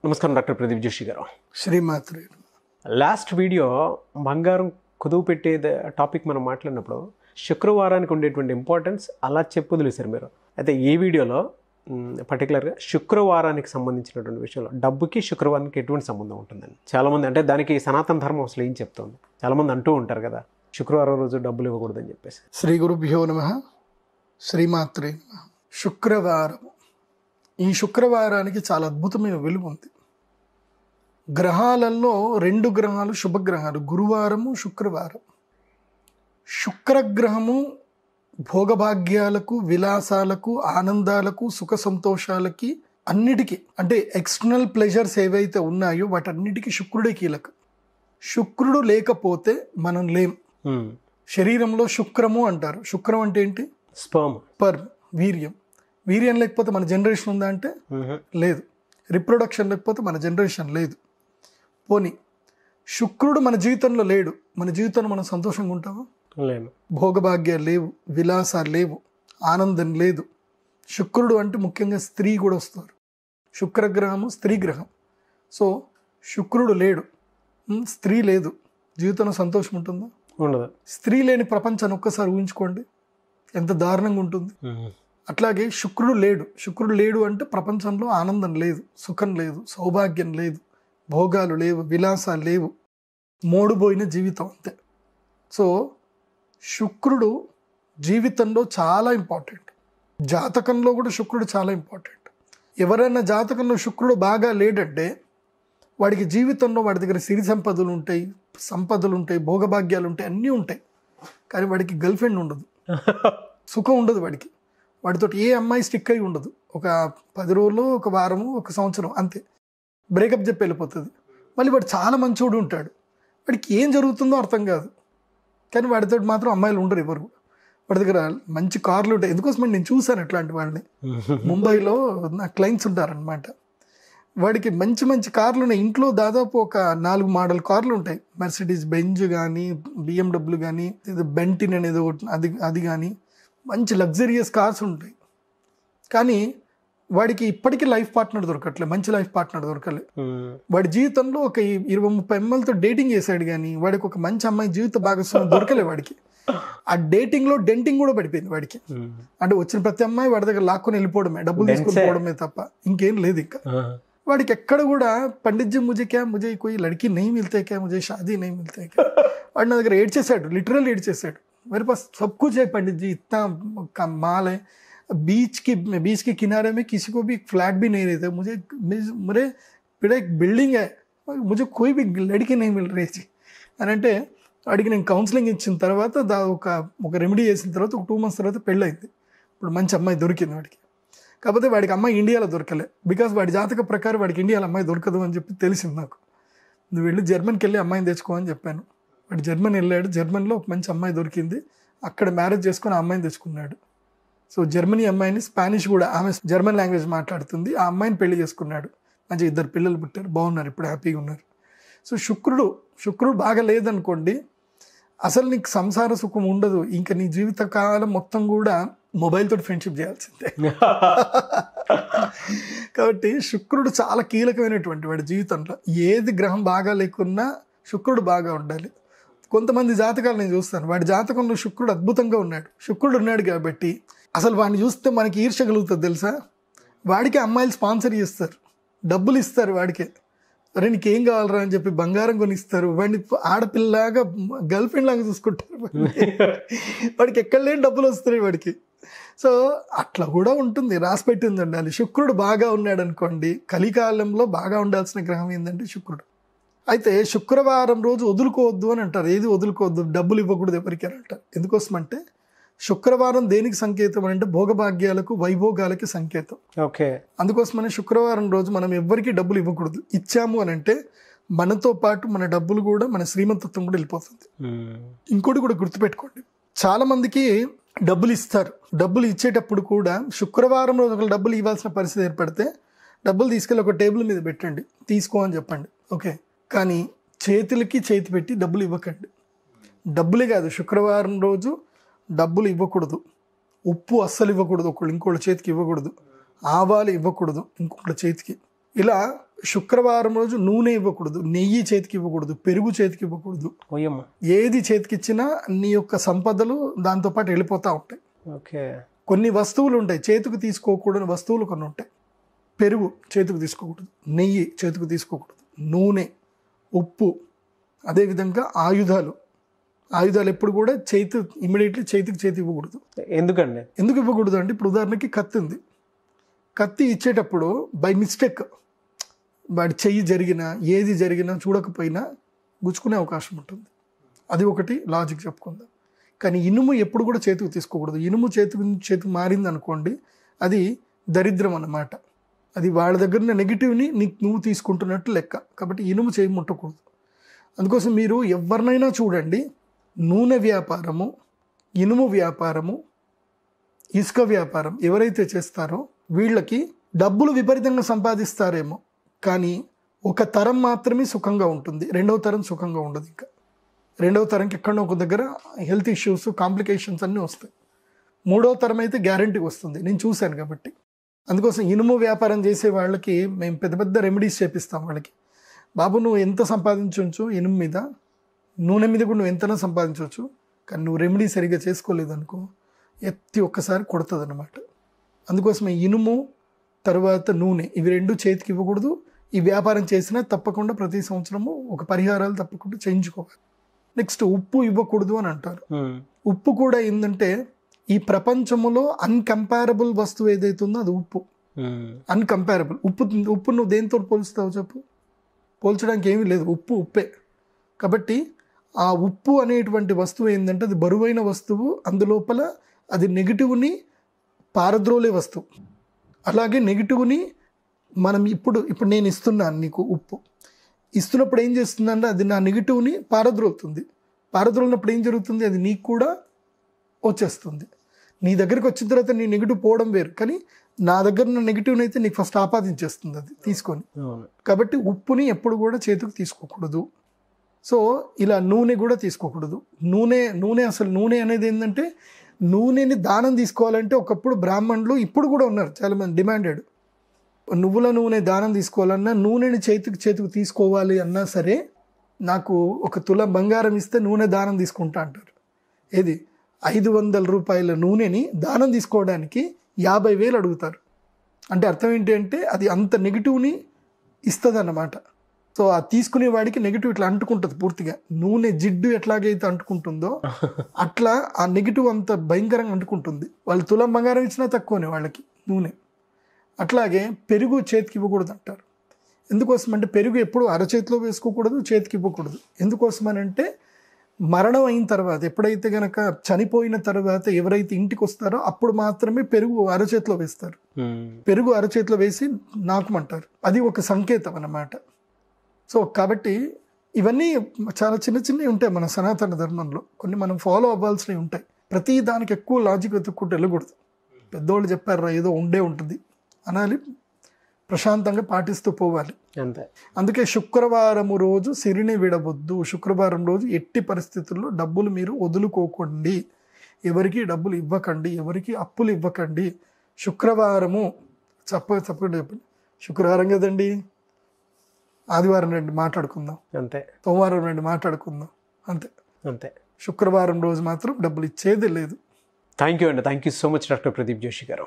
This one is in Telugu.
నమస్కారం డాక్టర్ ప్రదీప్ జోషి గారు. శ్రీమాత్రి. లాస్ట్ వీడియో బంగారం కుదువు పెట్టే టాపిక్ మనం మాట్లాడినప్పుడు శుక్రవారానికి ఉండేటువంటి ఇంపార్టెన్స్ అలా చెప్పొదిలేశారు మీరు. అయితే ఈ వీడియోలో పర్టికులర్గా శుక్రవారానికి సంబంధించినటువంటి విషయంలో డబ్బుకి శుక్రవారానికి ఎటువంటి సంబంధం ఉంటుందని చాలామంది, అంటే దానికి సనాతన ధర్మం అసలు ఏం చెప్తుంది, చాలామంది అంటూ ఉంటారు కదా శుక్రవారం రోజు డబ్బులు ఇవ్వకూడదని చెప్పేసి. శ్రీ గురుభ్యో నమః. శ్రీమాత్రే నమః. శుక్రవారం, ఈ శుక్రవారానికి చాలా అద్భుతమైన విలువ ఉంది. గ్రహాలలో 2 గ్రహాలు శుభగ్రహాలు, గురువారము శుక్రవారం. శుక్రగ్రహము భోగభాగ్యాలకు, విలాసాలకు, ఆనందాలకు, సుఖ సంతోషాలకి, అన్నిటికీ, అంటే ఎక్స్టర్నల్ ప్లెజర్స్ ఏవైతే ఉన్నాయో వాటన్నిటికీ శుక్రుడే కీలకం. శుక్రుడు లేకపోతే మనం లేం. శరీరంలో శుక్రము అంటారు. శుక్రం అంటే ఏంటి? స్పర్మ్, వీర్యం. వీర్యం లేకపోతే మన జనరేషన్ ఉందా అంటే లేదు. రిప్రొడక్షన్ లేకపోతే మన జనరేషన్ లేదు. పోనీ శుక్రుడు మన జీవితంలో లేడు, మన జీవితంలో మనం సంతోషంగా ఉంటామా? లేదు. భోగభాగ్యాలు లేవు, విలాసాలు లేవు, ఆనందం లేదు. శుక్రుడు అంటే ముఖ్యంగా స్త్రీ కూడా వస్తారు. శుక్రగ్రహము స్త్రీ గ్రహం. సో శుక్రుడు లేడు, స్త్రీ లేదు, జీవితంలో సంతోషం ఉంటుందా? ఉండదు. స్త్రీ లేని ప్రపంచాన్ని ఒక్కసారి ఊహించుకోండి, ఎంత దారుణంగా ఉంటుంది. అట్లాగే శుక్రుడు లేడు అంటే ప్రపంచంలో ఆనందం లేదు, సుఖం లేదు, సౌభాగ్యం లేదు, భోగాలు లేవు, విలాసాలు లేవు, మోడుపోయిన జీవితం అంతే. సో శుక్రుడు జీవితంలో చాలా ఇంపార్టెంట్. జాతకంలో కూడా శుక్రుడు చాలా ఇంపార్టెంట్. ఎవరైనా జాతకంలో శుక్రుడు బాగా లేడంటే వాడికి జీవితంలో వాడి దగ్గర సిరి సంపదలు ఉంటాయి, భోగభాగ్యాలు ఉంటాయి, అన్నీ ఉంటాయి, కానీ వాడికి గర్ల్ ఫ్రెండ్ ఉండదు, సుఖం ఉండదు. వాడితో ఏ అమ్మాయి స్టిక్ అయి ఉండదు. ఒక 10 రోజులు, ఒక వారము, ఒక సంవత్సరం అంతే, బ్రేకప్ చెప్పి వెళ్ళిపోతుంది. మళ్ళీ వాడు చాలా మంచోడు ఉంటాడు, వాడికి ఏం జరుగుతుందో అర్థం కాదు, కానీ వాడితో మాత్రం అమ్మాయిలు ఉండరు ఎవరు. వాడి దగ్గర మంచి కార్లు ఉంటాయి. ఎందుకోసమని నేను చూశాను అట్లాంటి వాళ్ళని. ముంబైలో నా క్లయింట్స్ ఉంటారనమాట. వాడికి మంచి మంచి కార్లు ఉన్నాయి. ఇంట్లో దాదాపు ఒక 4 మోడల్ కార్లు ఉంటాయి. మెర్సిడీస్ బెంజ్ కానీ, BMW కానీ, బెంటిన్ అనేది అది కానీ, మంచి లగ్జరియస్ కార్స్ ఉంటాయి. కానీ వాడికి ఇప్పటికీ లైఫ్ పార్ట్నర్ దొరకట్లే, మంచి లైఫ్ పార్ట్నర్ దొరకలే. వాడి జీవితంలో ఒక 20-30 అమ్మాయిలతో డేటింగ్ చేశాడు, కానీ వాడికి ఒక మంచి అమ్మాయి జీవిత భాగస్వామి దొరకలే వాడికి. ఆ డేటింగ్లో డెంటింగ్ కూడా పడిపోయింది వాడికి. అంటే వచ్చిన ప్రతి అమ్మాయి వాడి దగ్గర లాక్కొని వెళ్ళిపోవడమే, డబ్బులు తీసుకొని పోవడమే తప్ప ఇంకేం లేదు. ఇంకా వాడికి ఎక్కడ కూడా పండిత్ జీ ముజే కోయి లड़की नहीं मिलते क्या, मुझे शादी नहीं मिलते क्या. వాడు నా దగ్గర ఏడ్చేశాడు, లిటరల్ ఏడ్చేశాడు. मेरे पास सब कुछ है पंडित जी, इतना कमाल है, बीच के किनारे में किसी को भी फ्लैट भी नहीं रहते, मेरे बेटा एक बिल्डिंग है, मुझे कोई भी लड़की नहीं मिल रही थी అని అంటే వాడికి నేను కౌన్సిలింగ్ ఇచ్చిన తర్వాత ఒక రెమెడీ చేసిన తర్వాత ఒక 2 months తర్వాత పెళ్ళయింది. ఇప్పుడు మంచి అమ్మాయి దొరికింది వాడికి. కాకపోతే వాడికి అమ్మాయి ఇండియాలో దొరకలే, బికాస్ వాడి జాతక ప్రకారం వాడికి ఇండియాలో అమ్మాయి దొరకదు అని చెప్పి తెలిసింది నాకు. నువ్వు వెళ్ళి జర్మన్కి వెళ్ళి అమ్మాయిని తెచ్చుకో అని చెప్పాను. వాడు జర్మన్ వెళ్ళాడు, జర్మన్లో ఒక మంచి అమ్మాయి దొరికింది, అక్కడ మ్యారేజ్ చేసుకొని ఆ అమ్మాయిని తెచ్చుకున్నాడు. సో జర్మనీ అమ్మాయిని, స్పానిష్ కూడా, ఆమె జర్మన్ లాంగ్వేజ్ మాట్లాడుతుంది, ఆ అమ్మాయిని పెళ్లి చేసుకున్నాడు. మంచి 2 పిల్లలు పుట్టారు, బాగున్నారు, ఇప్పుడు హ్యాపీగా ఉన్నారు. సో శుక్రుడు బాగా లేదనుకోండి, అసలు నీకు సంసార సుఖం ఉండదు. ఇంకా నీ జీవితకాలం మొత్తం కూడా మొబైల్ తోటి ఫ్రెండ్షిప్ చేయాల్సిందే. కాబట్టి శుక్రుడు చాలా కీలకమైనటువంటి వాడి జీవితంలో. ఏది గ్రహం బాగా లేకున్నా శుక్రుడు బాగా ఉండాలి. కొంతమంది జాతకాలు నేను చూస్తాను, వాడి జాతకంలో శుక్రుడు అద్భుతంగా ఉన్నాడు. శుక్రుడు ఉన్నాడు కాబట్టి అసలు వాడిని చూస్తే మనకి ఈర్ష్య కలుగుతుంది తెలుసా. వాడికి అమ్మాయిలు స్పాన్సర్ చేస్తారు, డబ్బులు ఇస్తారు వాడికే. అరే నీకేం కావాలరా అని చెప్పి బంగారం కొనిస్తారు. వాడిని ఆడపిల్లలాగా, గర్ల్ ఫ్రెండ్ లాగా చూసుకుంటారు. వాడికి ఎక్కడ లేని డబ్బులు వస్తున్నాయి వాడికి. సో అట్లా కూడా ఉంటుంది, రాసి పెట్టింది ఉండాలి. శుక్రుడు బాగా ఉన్నాడు అనుకోండి, కలికాలంలో బాగా ఉండాల్సిన గ్రహం ఏంటంటే శుక్రుడు. అయితే శుక్రవారం రోజు వదులుకోవద్దు అని అంటారు. ఏది వదులుకోవద్దు? డబ్బులు ఇవ్వకూడదు ఎవరికి అని అంటారు. ఎందుకోసమంటే శుక్రవారం దేనికి సంకేతం అంటే భోగభాగ్యాలకు, వైభోగాలకి సంకేతం. ఓకే. అందుకోసమనే శుక్రవారం రోజు మనం ఎవరికి డబ్బులు ఇవ్వకూడదు. ఇచ్చాము అని అంటే మనతో పాటు మన డబ్బులు కూడా, మన శ్రీమంతత్వం కూడా వెళ్ళిపోతుంది. ఇంకోటి కూడా గుర్తుపెట్టుకోండి, చాలా మందికి డబ్బులు ఇస్తారు. డబ్బులు ఇచ్చేటప్పుడు కూడా శుక్రవారం రోజు ఒకళ్ళు డబ్బులు ఇవ్వాల్సిన పరిస్థితి ఏర్పడితే డబ్బులు తీసుకెళ్ళి ఒక టేబుల్ మీద పెట్టండి, తీసుకో అని చెప్పండి, ఓకే. కానీ చేతి పెట్టి డబ్బులు ఇవ్వకండి. డబ్బులే కాదు, శుక్రవారం రోజు డబ్బులు ఇవ్వకూడదు, ఉప్పు అస్సలు ఇవ్వకూడదు, ఒకళ్ళు ఇంకోళ్ళ చేతికి ఇవ్వకూడదు, ఆవాలు ఇవ్వకూడదు ఇంకొకళ్ళ చేతికి. ఇలా శుక్రవారం రోజు నూనె ఇవ్వకూడదు, నెయ్యి చేతికి ఇవ్వకూడదు, పెరుగు చేతికి ఇవ్వకూడదు. ఓయమ్మ. ఏది చేతికి ఇచ్చినా నీ యొక్క సంపదలు దాంతోపాటు వెళ్ళిపోతూ ఉంటాయి. ఓకే. కొన్ని వస్తువులు ఉంటాయి చేతికి తీసుకోకూడని వస్తువులు కొన్ని ఉంటాయి. పెరుగు చేతికి తీసుకోకూడదు, నెయ్యి చేతికి తీసుకోకూడదు, నూనె, ఉప్పు, అదేవిధంగా ఆయుధాలు ఎప్పుడు కూడా ఇమ్మీడియట్లీ చేతికి ఇవ్వకూడదు. ఎందుకండి? ఎందుకు ఇవ్వకూడదు అంటే ఇప్పుడు ఉదాహరణకి కత్తి ఉంది, కత్తి ఇచ్చేటప్పుడు బై మిస్టేక్ వాడి చెయ్యి జరిగినా ఏది జరిగినా చూడకపోయినా గుచ్చుకునే అవకాశం ఉంటుంది. అది ఒకటి లాజిక్ చెప్పుకుందాం. కానీ ఇనుము ఎప్పుడు కూడా చేతికి తీసుకోకూడదు. ఇనుము చేతికి మారింది అనుకోండి, అది దరిద్రం అన్నమాట. అది వాళ్ళ దగ్గర నెగిటివ్ని నువ్వు తీసుకుంటున్నట్టు లెక్క. కాబట్టి ఇనుము చేయి ముట్టకూడదు. అందుకోసం మీరు ఎవరినైనా చూడండి, నూనె వ్యాపారము, ఇనుము వ్యాపారము, ఇసుక వ్యాపారం ఎవరైతే చేస్తారో వీళ్ళకి డబ్బులు విపరీతంగా సంపాదిస్తారేమో, కానీ ఒక తరం మాత్రమే సుఖంగా ఉంటుంది, రెండవ తరం సుఖంగా ఉండదు. ఇంకా రెండవ తరంకి ఎక్కడో ఒక దగ్గర హెల్త్ ఇష్యూస్, కాంప్లికేషన్స్ అన్నీ వస్తాయి. మూడవ తరం అయితే గ్యారంటీ వస్తుంది, నేను చూశాను కాబట్టి. అందుకోసం ఇనుము వ్యాపారం చేసే వాళ్ళకి మేము పెద్ద పెద్ద రెమెడీస్ చేపిస్తాం. వాళ్ళకి, బాబు నువ్వు ఎంత సంపాదించవచ్చు ఇనుము మీద, నూనె మీద కూడా నువ్వు ఎంతైనా సంపాదించవచ్చు, కానీ నువ్వు రెమెడీ సరిగ్గా చేసుకోలేదు అనుకో ఎత్తి ఒక్కసారి కొడుతుంది అన్నమాట. అందుకోసమే ఇనుము తర్వాత నూనె ఇవి రెండు చేతికి ఇవ్వకూడదు. ఈ వ్యాపారం చేసినా తప్పకుండా ప్రతి సంవత్సరము ఒక పరిహారాలు తప్పకుండా చేయించుకోవాలి. నెక్స్ట్ ఉప్పు ఇవ్వకూడదు అని అంటారు. ఉప్పు కూడా ఏంటంటే ఈ ప్రపంచంలో అన్కంపారబుల్ వస్తువు ఏదైతే ఉందో అది ఉప్పు. అన్కంపారబుల్. ఉప్పు నువ్వు దేంతో పోల్చుతావు చెప్పు? పోల్చడానికి ఏమీ లేదు, ఉప్పు ఉప్పే. కాబట్టి ఆ ఉప్పు అనేటువంటి వస్తువు ఏంటంటే అది బరువైన వస్తువు, అందులోపల అది నెగిటివ్ని పారద్రోలే వస్తువు. అలాగే నెగిటివ్ని మనం ఇప్పుడు నేను ఇస్తున్నాను నీకు ఉప్పు, ఇస్తున్నప్పుడు ఏం చేస్తుందంటే అది నా నెగిటివ్ని పారద్రోలుతుంది. పారద్రోలినప్పుడు ఏం జరుగుతుంది, అది నీకు కూడా వచ్చేస్తుంది. నీ దగ్గరికి వచ్చిన తర్వాత నీ నెగిటివ్ పోవడం వేరు, కానీ నా దగ్గర ఉన్న నెగిటివ్ని అయితే నీకు ఫస్ట్ ఆపాదించేస్తుంది అది తీసుకొని. కాబట్టి ఉప్పుని ఎప్పుడు కూడా చేతికి తీసుకోకూడదు. సో ఇలా నూనె కూడా తీసుకోకూడదు. నూనె అసలు నూనె అనేది ఏంటంటే నూనెని దానం తీసుకోవాలంటే ఒకప్పుడు బ్రాహ్మణులు, ఇప్పుడు కూడా ఉన్నారు చాలామంది డిమాండెడ్, నువ్వుల నూనె దానం తీసుకోవాలన్నా, నూనెని చేతికి తీసుకోవాలి అన్నా సరే నాకు 1 తులం బంగారం ఇస్తే నూనె దానం తీసుకుంటా అంటారు. ఏది 500 రూపాయల నూనెని దానం తీసుకోవడానికి 50,000 అడుగుతారు. అంటే అర్థం ఏంటి అంటే అది అంత నెగిటివ్ని ఇస్తుంది అన్నమాట. సో ఆ తీసుకునే వాడికి నెగిటివ్ ఇట్లా అంటుకుంటుంది పూర్తిగా. నూనె జిడ్డు ఎట్లాగైతే అంటుకుంటుందో అట్లా ఆ నెగిటివ్ అంత భయంకరంగా అంటుకుంటుంది. వాళ్ళు తులం బంగారం ఇచ్చినా తక్కువనే వాళ్ళకి నూనె. అట్లాగే పెరుగు చేతికి ఇవ్వకూడదు అంటారు. ఎందుకోసం అంటే పెరుగు ఎప్పుడు అరచేతిలో వేసుకోకూడదు, చేతికి ఇవ్వకూడదు. ఎందుకోసమనంటే మరణం అయిన తర్వాత, ఎప్పుడైతే గనక చనిపోయిన తర్వాత ఎవరైతే ఇంటికి వస్తారో అప్పుడు మాత్రమే పెరుగు అరచేతిలో వేస్తారు. పెరుగు అరచేతిలో వేసి నాకమంటారు. అది ఒక సంకేతం అన్నమాట. సో కాబట్టి ఇవన్నీ చాలా చిన్నవి ఉంటాయి మన సనాతన ధర్మంలో. కొన్ని మనం ఫాలో అవ్వాల్సినవి ఉంటాయి. ప్రతి దానికి ఎక్కువ లాజిక్ వెతుక్కుంటూ వెళ్ళకూడదు. పెద్దోళ్ళు చెప్పారు ఏదో ఉండే ఉంటుంది అనాలి, ప్రశాంతంగా పాటిస్తూ పోవాలి అంతే. అందుకే శుక్రవారం రోజు సిరిని విడవద్దు. శుక్రవారం రోజు ఎట్టి పరిస్థితుల్లో డబ్బులు మీరు వదులుకోకండి, ఎవరికి డబ్బులు ఇవ్వకండి, ఎవరికి అప్పులు ఇవ్వకండి. శుక్రవారము చెప్పండి చెప్పండి, శుక్రవారం కదండి, ఆదివారం రండి మాట్లాడుకుందాం, అంతే, సోమవారం రండి మాట్లాడుకుందాం, అంతే. శుక్రవారం రోజు మాత్రం డబ్బులు ఇచ్చేది లేదు. థ్యాంక్ యూ అండి. Thank you so much doctor Pradeep Joshi గారు.